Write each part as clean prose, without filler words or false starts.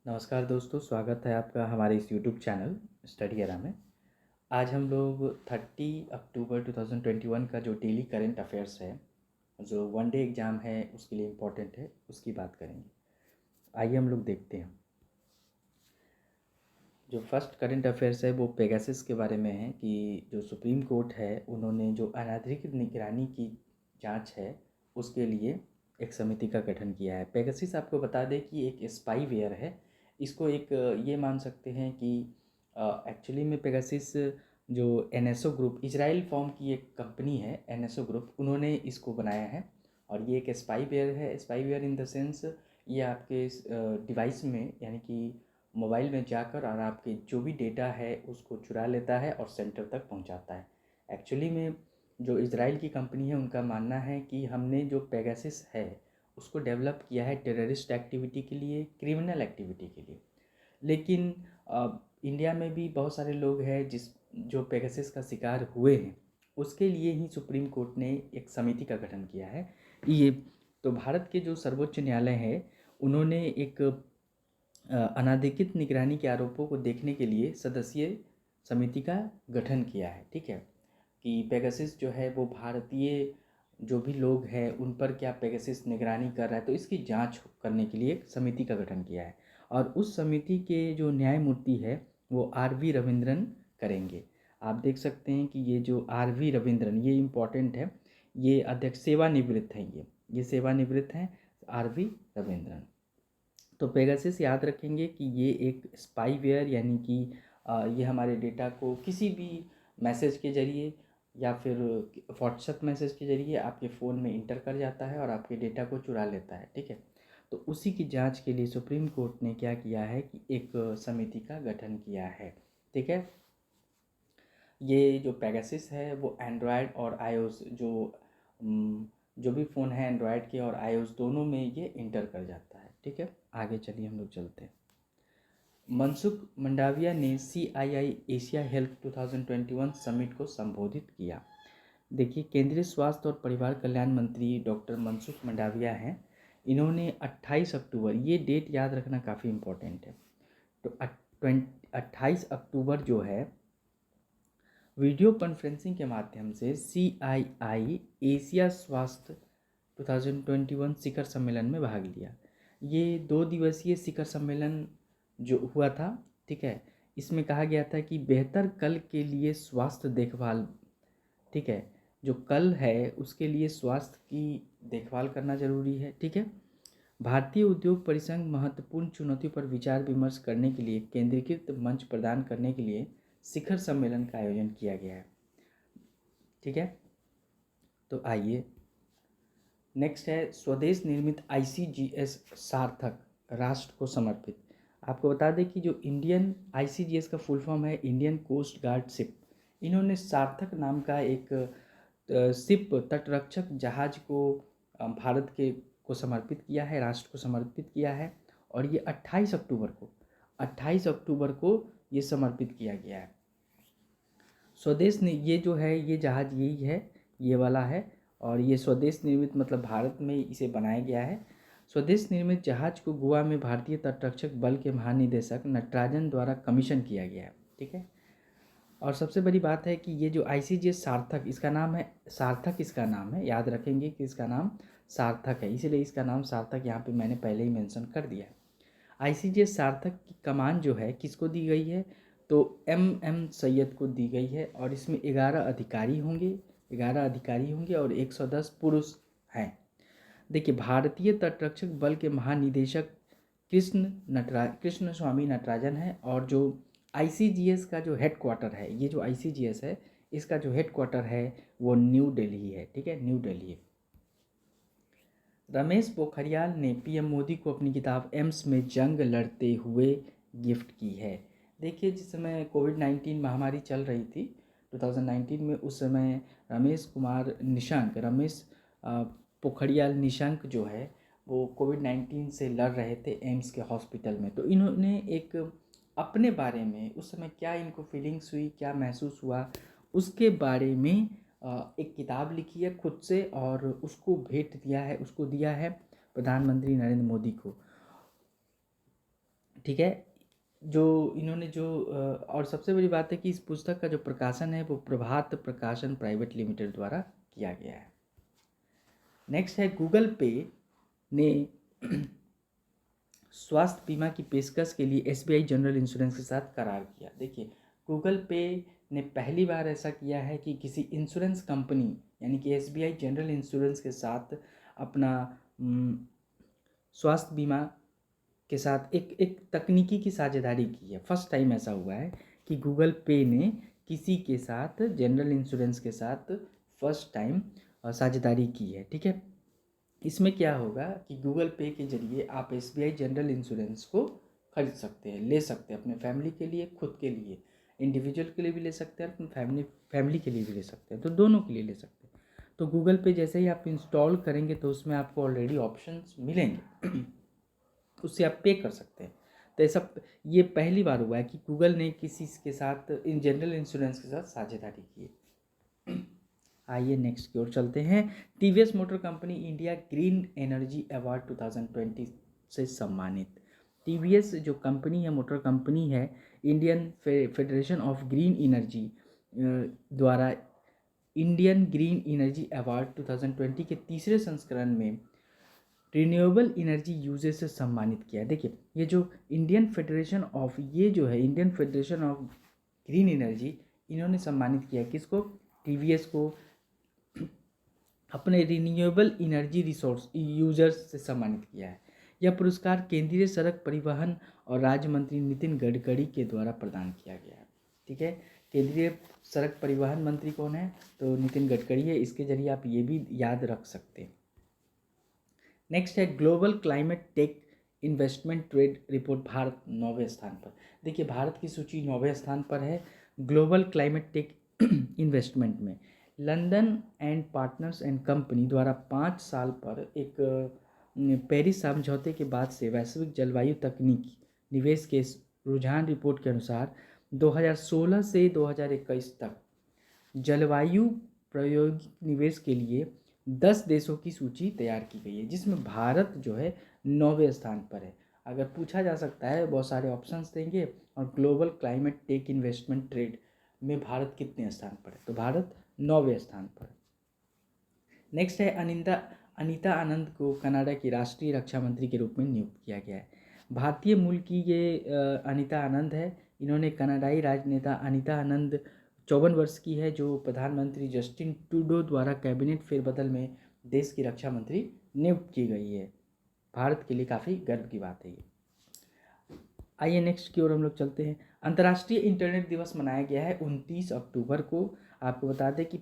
नमस्कार दोस्तों, स्वागत है आपका हमारे इस यूट्यूब चैनल स्टडी एरा में। आज हम लोग 30 अक्टूबर 2021 का जो डेली करंट अफेयर्स है, जो वन डे एग्ज़ाम है उसके लिए इम्पोर्टेंट है, उसकी बात करेंगे। आइए हम लोग देखते हैं। जो फर्स्ट करंट अफेयर्स है वो पेगासस के बारे में है कि जो सुप्रीम कोर्ट है उन्होंने जो अनाधिकृत निगरानी की जांच है उसके लिए एक समिति का गठन किया है। पेगासस आपको बता दें कि एक स्पाईवेयर है। इसको एक ये मान सकते हैं कि एक्चुअली में पेगासस जो एनएसओ ग्रुप, इजराइल फॉर्म की एक कंपनी है एनएसओ ग्रुप, उन्होंने इसको बनाया है। और ये एक स्पाईवेयर है। स्पाईवेयर इन द सेंस ये आपके डिवाइस में यानी कि मोबाइल में जाकर और आपके जो भी डेटा है उसको चुरा लेता है और सेंटर तक पहुंचाता है। एक्चुअली में जो इजराइल की कंपनी है उनका मानना है कि हमने जो पेगासस है उसको डेवलप किया है टेररिस्ट एक्टिविटी के लिए, क्रिमिनल एक्टिविटी के लिए। लेकिन इंडिया में भी बहुत सारे लोग हैं जो पेगासस का शिकार हुए हैं। उसके लिए ही सुप्रीम कोर्ट ने एक समिति का गठन किया है। ये तो भारत के जो सर्वोच्च न्यायालय है उन्होंने एक अनाधिकृत निगरानी के आरोपों को देखने के लिए सदस्यीय समिति का गठन किया है। ठीक है, कि पेगासस जो है वो भारतीय जो भी लोग हैं उन पर क्या पेगासस निगरानी कर रहा है, तो इसकी जांच करने के लिए एक समिति का गठन किया है। और उस समिति के जो न्यायमूर्ति है वो आर.वी. रविंद्रन करेंगे। आप देख सकते हैं कि ये जो आर.वी. रविंद्रन, ये इम्पॉर्टेंट है, ये अध्यक्ष सेवानिवृत्त हैं। ये सेवानिवृत्त हैं आर.वी. रविंद्रन। तो पेगासस याद रखेंगे कि ये एक स्पाईवेयर यानी कि ये हमारे डेटा को किसी भी मैसेज के ज़रिए या फिर व्हाट्सएप मैसेज के ज़रिए आपके फ़ोन में इंटर कर जाता है और आपके डेटा को चुरा लेता है। ठीक है, तो उसी की जांच के लिए सुप्रीम कोर्ट ने क्या किया है कि एक समिति का गठन किया है। ठीक है, ये जो पेगासस है वो एंड्रॉयड और आईओएस जो भी फ़ोन है एंड्रॉयड के और आईओएस दोनों में ये इंटर कर जाता है। ठीक है, आगे चलिए हम लोग चलते हैं। मनसुख मंडाविया ने CII एशिया हेल्थ 2021 समिट को संबोधित किया। देखिए, केंद्रीय स्वास्थ्य और परिवार कल्याण मंत्री डॉक्टर मनसुख मंडाविया हैं। इन्होंने 28 अक्टूबर, ये डेट याद रखना काफ़ी इम्पोर्टेंट है। तो 28 अक्टूबर जो है वीडियो कॉन्फ्रेंसिंग के माध्यम से CII एशिया स्वास्थ्य 2021 शिखर सम्मेलन में भाग लिया। ये 2 दिवसीय शिखर सम्मेलन जो हुआ था, ठीक है, इसमें कहा गया था कि बेहतर कल के लिए स्वास्थ्य देखभाल, ठीक है, जो कल है उसके लिए स्वास्थ्य की देखभाल करना जरूरी है। ठीक है, भारतीय उद्योग परिसंघ महत्वपूर्ण चुनौतियों पर विचार विमर्श करने के लिए केंद्रीकृत मंच प्रदान करने के लिए शिखर सम्मेलन का आयोजन किया गया है। ठीक है, तो आइए नेक्स्ट है स्वदेश निर्मित ICGS सार्थक राष्ट्र को समर्पित। आपको बता दें कि जो इंडियन ICGS का फुल फॉर्म है इंडियन कोस्ट गार्ड शिप। इन्होंने सार्थक नाम का एक शिप तटरक्षक जहाज को भारत के को समर्पित किया है, राष्ट्र को समर्पित किया है। और ये 28 अक्टूबर को ये समर्पित किया गया है। स्वदेश ने ये जो है ये जहाज यही है, ये वाला है। और ये स्वदेश निर्मित मतलब भारत में इसे बनाया गया है। स्वदेश निर्मित जहाज को गोवा में भारतीय तटरक्षक बल के महानिदेशक नटराजन द्वारा कमीशन किया गया है। ठीक है, और सबसे बड़ी बात है कि ये जो ICGS सार्थक, इसका नाम है सार्थक, इसका नाम है, याद रखेंगे कि इसका नाम सार्थक है, इसीलिए इसका नाम सार्थक यहाँ पे मैंने पहले ही मेंशन कर दिया है। ICGS सार्थक की कमान जो है किसको दी गई है, तो MM सैयद को दी गई है। और इसमें 11 अधिकारी होंगे और 110 पुरुष हैं। देखिए, भारतीय तटरक्षक बल के महानिदेशक कृष्ण स्वामी नटराजन है। और जो ICGS का जो हेड क्वार्टर है, ये जो ICGS है इसका जो हेड क्वार्टर है वो न्यू दिल्ली है। ठीक है, न्यू दिल्ली। रमेश पोखरियाल ने PM मोदी को अपनी किताब एम्स में जंग लड़ते हुए गिफ्ट की है। देखिए, जिस समय कोविड-19 महामारी चल रही थी 2019 में, उस समय रमेश पोखरियाल निशंक जो है वो कोविड-19 से लड़ रहे थे एम्स के हॉस्पिटल में। तो इन्होंने एक अपने बारे में उस समय क्या इनको फीलिंग्स हुई, क्या महसूस हुआ, उसके बारे में एक किताब लिखी है खुद से और उसको दिया है प्रधानमंत्री नरेंद्र मोदी को। ठीक है। जो इन्होंने जो और सबसे बड़ी बात है कि इस पुस्तक का जो प्रकाशन है वो प्रभात प्रकाशन प्राइवेट लिमिटेड द्वारा किया गया है। नेक्स्ट है गूगल पे ने स्वास्थ्य बीमा की पेशकश के लिए एसबीआई जनरल इंश्योरेंस के साथ करार किया। देखिए, गूगल पे ने पहली बार ऐसा किया है कि किसी इंश्योरेंस कंपनी यानी कि एसबीआई जनरल इंश्योरेंस के साथ अपना स्वास्थ्य बीमा के साथ एक तकनीकी की साझेदारी की है। फर्स्ट टाइम ऐसा हुआ है कि गूगल पे ने किसी के साथ जनरल इंश्योरेंस के साथ फर्स्ट टाइम साझेदारी की है। ठीक है, इसमें क्या होगा कि गूगल पे के जरिए आप एसबीआई जनरल इंश्योरेंस को खरीद सकते हैं, ले सकते हैं, अपने फैमिली के लिए, खुद के लिए, इंडिविजुअल के लिए भी ले सकते हैं, अपनी फैमिली के लिए भी ले सकते हैं, तो दोनों के लिए ले सकते हैं। तो गूगल पे जैसे ही आप इंस्टॉल करेंगे तो उसमें आपको ऑलरेडी ऑप्शंस मिलेंगे उससे आप पे कर सकते हैं। तो ऐसा ये पहली बार हुआ है कि गूगल ने किसी के साथ इन जनरल इंश्योरेंस के साथ साझेदारी की है। आइए नेक्स्ट की ओर चलते हैं। TVS motor company India green energy award 2020 से सम्मानित। टीवीएस जो कंपनी है, मोटर कंपनी है, Indian federation of green energy द्वारा इंडियन ग्रीन एनर्जी अवार्ड 2020 के तीसरे संस्करण में रिन्यूएबल एनर्जी यूजेज से सम्मानित किया। देखिए, ये जो Indian federation of green energy, इन्होंने सम्मानित किया किसको? टीवीएस को अपने रिन्यूएबल एनर्जी रिसोर्स यूजर्स से सम्मानित किया है। यह पुरस्कार केंद्रीय सड़क परिवहन और राज्य मंत्री नितिन गडकरी के द्वारा प्रदान किया गया है। ठीक है, केंद्रीय सड़क परिवहन मंत्री कौन है? तो नितिन गडकरी है। इसके जरिए आप ये भी याद रख सकते हैं। नेक्स्ट है global climate tech investment trade report, Bharat 9वें स्थान पर। देखिए, भारत की सूची 9वें स्थान पर है ग्लोबल क्लाइमेट टेक इन्वेस्टमेंट में। London and partners and company द्वारा 5 साल पर एक पेरिस समझौते के बाद से वैश्विक जलवायु तकनीकी निवेश के रुझान रिपोर्ट के अनुसार 2016 से 2021 तक जलवायु प्रायोगिक निवेश के लिए 10 देशों की सूची तैयार की गई है, जिसमें भारत जो है 9वें स्थान पर है। अगर पूछा जा सकता है, बहुत सारे ऑप्शंस देंगे, और global climate tech investment trade में भारत कितने स्थान पर है? तो भारत 9वें स्थान पर है। नेक्स्ट है अनीता आनंद को कनाडा की राष्ट्रीय रक्षा मंत्री के रूप में नियुक्त किया गया है। भारतीय मूल की ये अनीता आनंद है। इन्होंने कनाडाई राजनेता अनीता आनंद 54 वर्ष की है, जो प्रधानमंत्री जस्टिन ट्रूडो द्वारा कैबिनेट फेरबदल में देश की रक्षा मंत्री नियुक्त की गई है। भारत के लिए काफ़ी गर्व की बात है ये। आइए नेक्स्ट की ओर हम लोग चलते हैं। अंतर्राष्ट्रीय इंटरनेट दिवस मनाया गया है 29 अक्टूबर को। आपको बता दें कि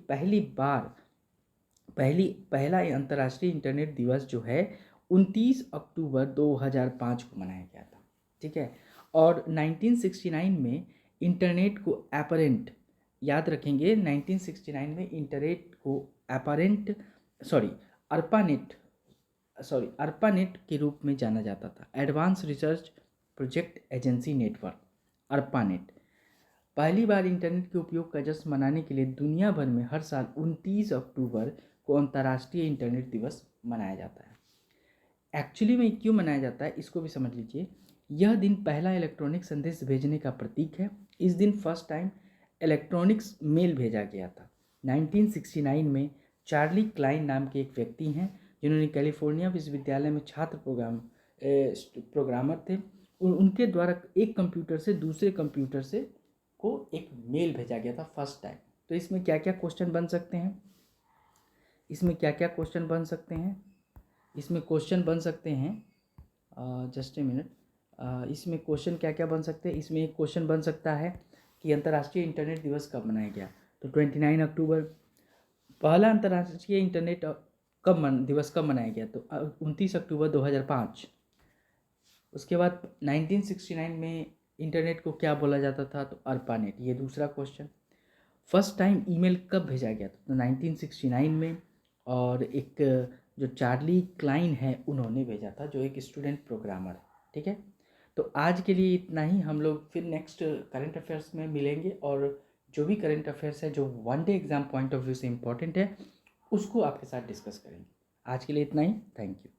पहला अंतर्राष्ट्रीय इंटरनेट दिवस जो है 29 अक्टूबर 2005 को मनाया गया था। ठीक है, और 1969 में इंटरनेट को याद रखेंगे, 1969 में इंटरनेट को ARPANET के रूप में जाना जाता था। Advance research project agency network, ARPANET। पहली बार इंटरनेट के उपयोग का जश्न मनाने के लिए दुनिया भर में हर साल 29 अक्टूबर को अंतर्राष्ट्रीय इंटरनेट दिवस मनाया जाता है। एक्चुअली में क्यों मनाया जाता है, इसको भी समझ लीजिए। यह दिन पहला इलेक्ट्रॉनिक संदेश भेजने का प्रतीक है। इस दिन फर्स्ट टाइम इलेक्ट्रॉनिक्स मेल भेजा गया था। 1969 में चार्ली क्लाइन नाम के एक व्यक्ति हैं, जिन्होंने कैलिफोर्निया विश्वविद्यालय में छात्र प्रोग्रामर थे। उनके द्वारा एक कंप्यूटर से दूसरे कंप्यूटर से को एक मेल भेजा गया था फर्स्ट टाइम। तो इसमें क्या क्या क्वेश्चन बन सकते हैं? इसमें क्वेश्चन बन सकते हैं, जस्ट ए मिनट। इसमें क्वेश्चन क्या क्या बन सकते हैं? इसमें एक क्वेश्चन बन सकता है कि अंतर्राष्ट्रीय इंटरनेट दिवस कब मनाया गया? तो 29 अक्टूबर। पहला अंतर्राष्ट्रीय इंटरनेट दिवस कब मनाया गया? तो 29 अक्टूबर 2005। उसके बाद 1969 में इंटरनेट को क्या बोला जाता था? तो ARPANET। ये दूसरा क्वेश्चन। फर्स्ट टाइम ईमेल कब भेजा गया था? तो 1969 में, और एक जो चार्ली क्लाइन है उन्होंने भेजा था, जो एक स्टूडेंट प्रोग्रामर है। ठीक है, तो आज के लिए इतना ही। हम लोग फिर नेक्स्ट करंट अफेयर्स में मिलेंगे, और जो भी करंट अफेयर्स है जो one day exam point of view से इम्पॉर्टेंट है, उसको आपके साथ डिस्कस करेंगे। आज के लिए इतना ही। Thank you.